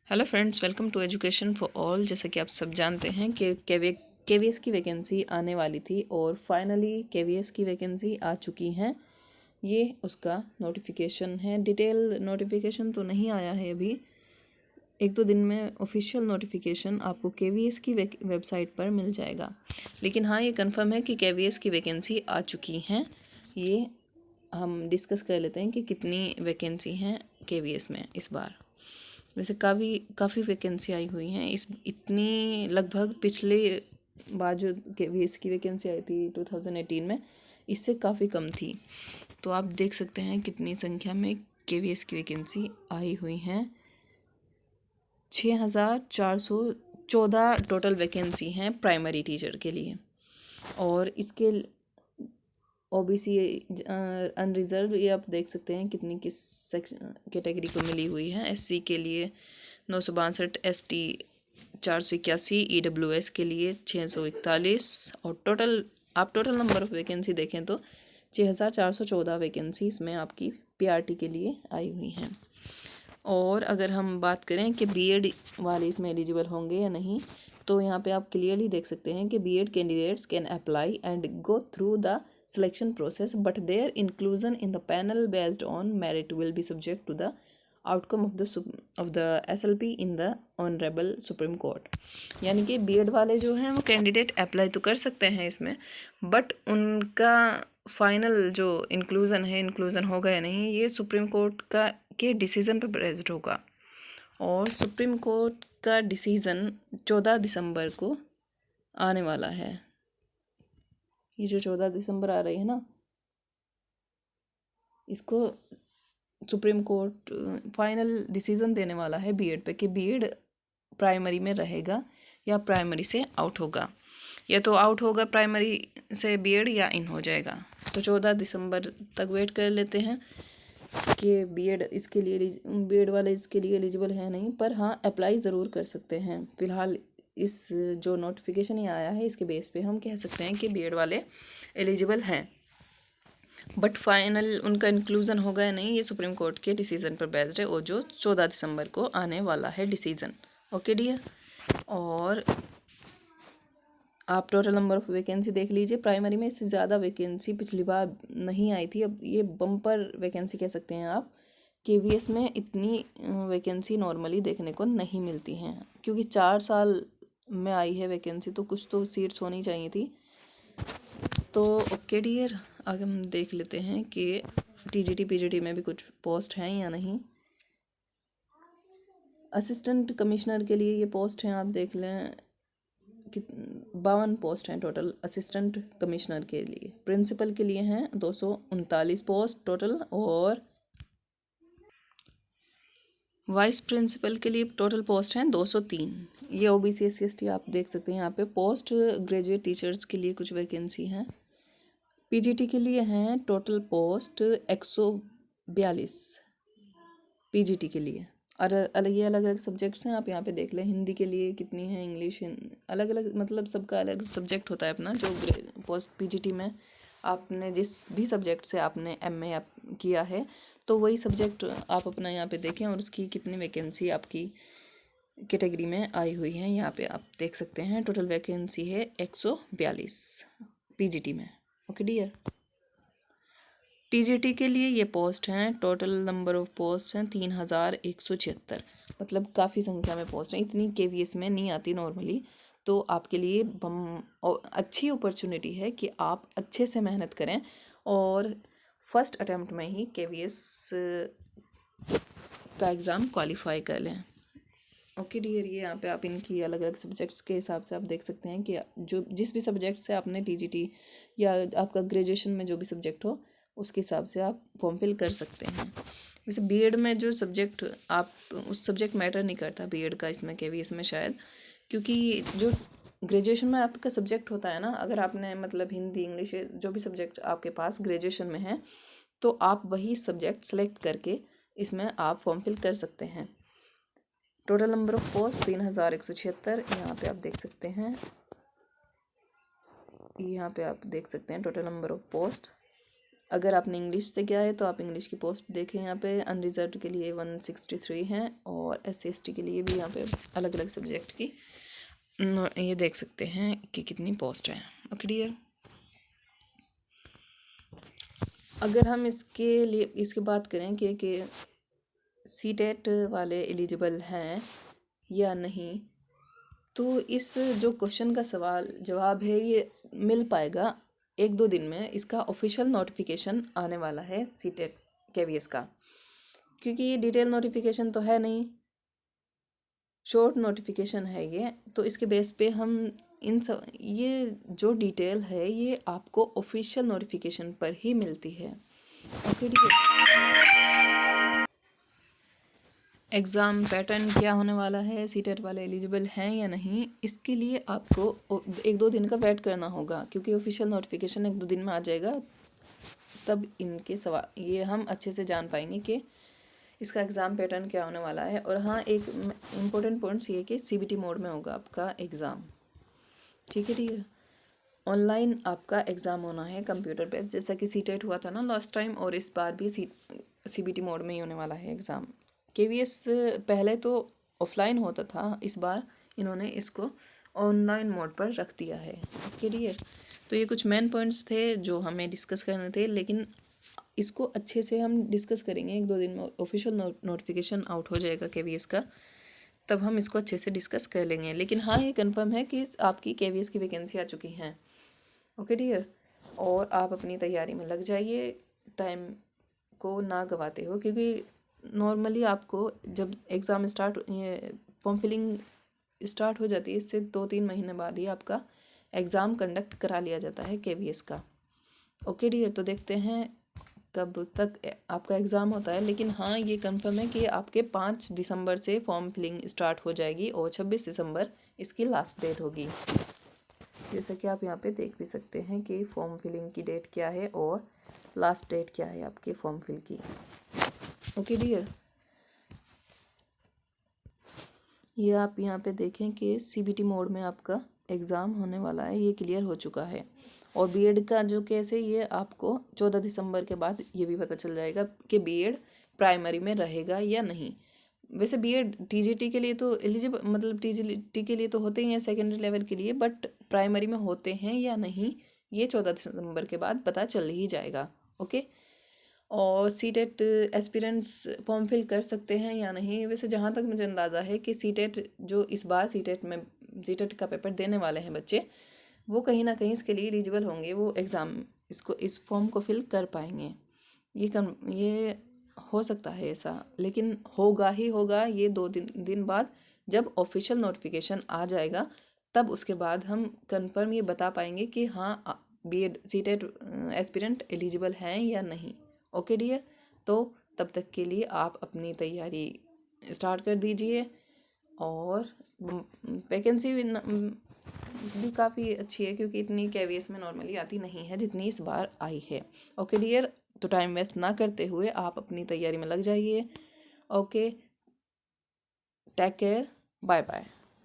Hello friends, welcome to education for all. जैसा कि आप सब जानते हैं कि केवीएस की वैकेंसी आने वाली थी और फाइनली केवीएस की वैकेंसी आ चुकी हैं। ये उसका नोटिफिकेशन है। डिटेल नोटिफिकेशन तो नहीं आया है अभी, एक दो दिन में ऑफिशियल नोटिफिकेशन आपको केवीएस की वेबसाइट पर मिल जाएगा। लेकिन हाँ, ये कंफर्म है कि केवीएस की वैकेंसी आ चुकी हैं। ये हम डिस्कस कर लेते हैं कि कितनी वैकेंसी हैं केवीएस में इस बार। वैसे काफ़ी वैकेंसी आई हुई हैं इतनी लगभग पिछले बार जो केवीएस की वैकेंसी आई थी 2018 में, इससे काफ़ी कम थी। तो आप देख सकते हैं कितनी संख्या में केवीएस की वैकेंसी आई हुई हैं। 6414 टोटल वैकेंसी हैं प्राइमरी टीचर के लिए। और इसके ओबीसी अनरिजर्व ये आप देख सकते हैं कितनी किस सेक्शन कैटेगरी को मिली हुई है। एससी के लिए 962, एसटी 481, ईडब्ल्यूएस के लिए 641 और टोटल नंबर ऑफ वैकेंसी देखें तो 6414 वैकेंसी इसमें आपकी पीआरटी के लिए आई हुई हैं। और अगर हम बात करें कि बीएड वाले इसमें एलिजिबल होंगे या नहीं, तो यहाँ पे आप क्लियरली देख सकते हैं कि BEd candidates can apply and go through the selection process but their inclusion in the panel based on merit will be subject to the outcome of the SLP in the honourable Supreme Court. यानी कि BEd वाले जो हैं वो candidate apply तो कर सकते हैं इसमें, बट उनका फाइनल जो इंक्लूज़न होगा या नहीं, ये सुप्रीम कोर्ट का के डिसीज़न पर बेस्ड होगा। और सुप्रीम कोर्ट का डिसीज़न 14 दिसंबर को आने वाला है। ये जो 14 दिसंबर आ रही है ना, इसको सुप्रीम कोर्ट फाइनल डिसीज़न देने वाला है बीएड पे कि बीएड प्राइमरी में रहेगा या प्राइमरी से आउट होगा, या तो आउट होगा प्राइमरी से बीएड या इन हो जाएगा। तो 14 दिसंबर तक वेट कर लेते हैं कि बीएड वाले इसके लिए एलिजिबल है नहीं, पर हाँ अप्लाई ज़रूर कर सकते हैं। फ़िलहाल इस जो नोटिफिकेशन ही आया है इसके बेस पे हम कह सकते हैं कि बीएड वाले एलिजिबल हैं, बट फाइनल उनका इंक्लूज़न होगा या नहीं ये सुप्रीम कोर्ट के डिसीज़न पर बेस्ड है, और जो 14 दिसंबर को आने वाला है डिसीज़न। Okay dear. और आप टोटल नंबर ऑफ़ वैकेंसी देख लीजिए। प्राइमरी में इससे ज़्यादा वैकेंसी पिछली बार नहीं आई थी, अब ये बम्पर वैकेंसी कह सकते हैं आप। केवीएस में इतनी वैकेंसी नॉर्मली देखने को नहीं मिलती हैं, क्योंकि 4 साल में आई है वैकेंसी, तो कुछ तो सीट्स होनी चाहिए थी। तो ओके डियर, आगे हम देख लेते हैं कि टीजीटी पीजीटी में भी कुछ पोस्ट हैं या नहीं। असिस्टेंट कमिश्नर के लिए ये पोस्ट हैं, आप देख लें कि 52 पोस्ट हैं टोटल असिस्टेंट कमिश्नर के लिए। प्रिंसिपल के लिए हैं 239 पोस्ट टोटल, और वाइस प्रिंसिपल के लिए टोटल पोस्ट हैं 203। ये ओबीसी एससी एसटी आप देख सकते हैं यहाँ पे। पोस्ट ग्रेजुएट टीचर्स के लिए कुछ वैकेंसी हैं। पीजीटी के लिए हैं टोटल पोस्ट 142 पीजीटी के लिए। और अलग अलग सब्जेक्ट्स हैं, आप यहाँ पे देख लें। हिंदी के लिए कितनी है, इंग्लिश, अलग अलग, मतलब सबका अलग सब्जेक्ट होता है अपना। जो पोस्ट पीजीटी में आपने जिस भी सब्जेक्ट से आपने एमए किया है, तो वही सब्जेक्ट आप अपना यहाँ पे देखें और उसकी कितनी वैकेंसी आपकी कैटेगरी में आई हुई है यहाँ पे आप देख सकते हैं। टोटल वैकेंसी है 142 पीजीटी में। Okay dear. टीजीटी के लिए ये पोस्ट हैं, टोटल नंबर ऑफ पोस्ट हैं 3176। मतलब काफ़ी संख्या में पोस्ट हैं। इतनी केवीएस में नहीं आती नॉर्मली, तो आपके लिए अच्छी अपॉर्चुनिटी है कि आप अच्छे से मेहनत करें और फर्स्ट अटेम्प्ट में ही केवीएस का एग्ज़ाम क्वालिफाई कर लें। ओके डियर, ये यहाँ पे आप इनकी अलग अलग सब्जेक्ट्स के हिसाब से आप देख सकते हैं कि जो जिस भी सब्जेक्ट से आपने टीजीटी या आपका ग्रेजुएशन में जो भी सब्जेक्ट हो, उसके हिसाब से आप फॉर्म फिल कर सकते हैं। वैसे बीएड में जो सब्जेक्ट आप उस सब्जेक्ट मैटर नहीं करता बीएड का इसमें केवीएस में शायद, क्योंकि जो ग्रेजुएशन में आपका सब्जेक्ट होता है ना, अगर आपने मतलब हिंदी इंग्लिश जो भी सब्जेक्ट आपके पास ग्रेजुएशन में है, तो आप वही सब्जेक्ट सेलेक्ट करके इसमें आप फॉर्म फिल कर सकते हैं। टोटल नंबर ऑफ पोस्ट 3176 यहाँ पे आप देख सकते हैं। यहाँ पे आप देख सकते हैं टोटल नंबर ऑफ पोस्ट अगर आपने इंग्लिश से किया है तो आप इंग्लिश की पोस्ट देखें, यहाँ पे अनरिजर्व्ड के लिए 163 हैं और SC/ST के लिए भी यहाँ पे अलग अलग सब्जेक्ट की ये देख सकते हैं कि कितनी पोस्ट है। ओके डियर, अगर हम इसके बात करें कि CTET वाले एलिजिबल हैं या नहीं, तो इस जो क्वेश्चन का सवाल जवाब है ये मिल पाएगा 1-2 दिन में। इसका ऑफिशियल नोटिफिकेशन आने वाला है CTET KVS का, क्योंकि ये डिटेल नोटिफिकेशन तो है नहीं, शॉर्ट नोटिफिकेशन है ये। तो इसके बेस पे हम ये जो डिटेल है ये आपको ऑफिशियल नोटिफिकेशन पर ही मिलती है। ओके डियर, एग्ज़ाम पैटर्न क्या होने वाला है, CTET वाले एलिजिबल हैं या नहीं, इसके लिए आपको 1-2 दिन का वेट करना होगा, क्योंकि ऑफिशियल नोटिफिकेशन 1-2 दिन में आ जाएगा। तब इनके सवाल ये हम अच्छे से जान पाएंगे कि इसका एग्ज़ाम पैटर्न क्या होने वाला है। और हाँ, एक इम्पोर्टेंट पॉइंट्स ये कि CBT मोड में होगा आपका एग्ज़ाम। ठीक है डियर, ऑनलाइन आपका एग्ज़ाम होना है कंप्यूटर पे, जैसा कि CTET हुआ था ना लास्ट टाइम, और इस बार भी CBT मोड में ही होने वाला है एग्ज़ाम। KVS पहले तो ऑफलाइन होता था, इस बार इन्होंने इसको ऑनलाइन मोड पर रख दिया है। ओके डियर, तो ये कुछ मेन पॉइंट्स थे जो हमें डिस्कस करने थे, लेकिन इसको अच्छे से हम डिस्कस करेंगे 1-2 दिन में। ऑफिशियल नोटिफिकेशन आउट हो जाएगा KVS का, तब हम इसको अच्छे से डिस्कस कर लेंगे। लेकिन हाँ, ये कंफर्म है कि आपकी KVS की वैकेंसी आ चुकी हैं। ओके डियर, और आप अपनी तैयारी में लग जाइए, टाइम को ना गवाते हो, क्योंकि नॉर्मली आपको जब एग्ज़ाम ये फॉर्म फिलिंग स्टार्ट हो जाती है, इससे 2-3 महीने बाद ही आपका एग्ज़ाम कंडक्ट करा लिया जाता है KVS का। ओके डियर, तो देखते हैं कब तक आपका एग्ज़ाम होता है। लेकिन हाँ, ये कंफर्म है कि आपके 5 दिसंबर से फॉर्म फिलिंग स्टार्ट हो जाएगी और 26 दिसंबर इसकी लास्ट डेट होगी। जैसा कि आप यहाँ पे देख भी सकते हैं कि फॉर्म फिलिंग की डेट क्या है और लास्ट डेट क्या है आपके फॉर्म फिल की। ओके डियर, ये आप यहाँ पे देखें कि CBT मोड में आपका एग्ज़ाम होने वाला है, ये क्लियर हो चुका है। और BEd का जो केस है ये आपको 14 दिसंबर के बाद ये भी पता चल जाएगा कि BEd प्राइमरी में रहेगा या नहीं। वैसे BEd TGT के लिए तो एलिजिबल, मतलब TGT के लिए तो होते ही हैं सेकेंडरी लेवल के लिए, बट प्राइमरी में होते हैं या नहीं ये 14 दिसंबर के बाद पता चल ही जाएगा। ओके, और CTET एस्पिरेंट्स फॉर्म फिल कर सकते हैं या नहीं, वैसे जहाँ तक मुझे अंदाज़ा है कि CTET जो इस बार CTET का पेपर देने वाले हैं बच्चे, वो कहीं ना कहीं इसके लिए एलिजिबल होंगे, वो एग्ज़ाम इस फॉर्म को फिल कर पाएंगे। ये हो सकता है ऐसा, लेकिन होगा ही होगा ये 2 दिन बाद जब ऑफिशियल नोटिफिकेशन आ जाएगा, तब उसके बाद हम कंफर्म ये बता पाएंगे कि हाँ BEd CTET एस्पिरेंट एलिजिबल हैं या नहीं। ओके डियर, तो तब तक के लिए आप अपनी तैयारी स्टार्ट कर दीजिए। और वैकेंसी भी काफ़ी अच्छी है, क्योंकि इतनी KVS में नॉर्मली आती नहीं है जितनी इस बार आई है। ओके डियर, तो टाइम वेस्ट ना करते हुए आप अपनी तैयारी में लग जाइए। Okay, take care, bye bye.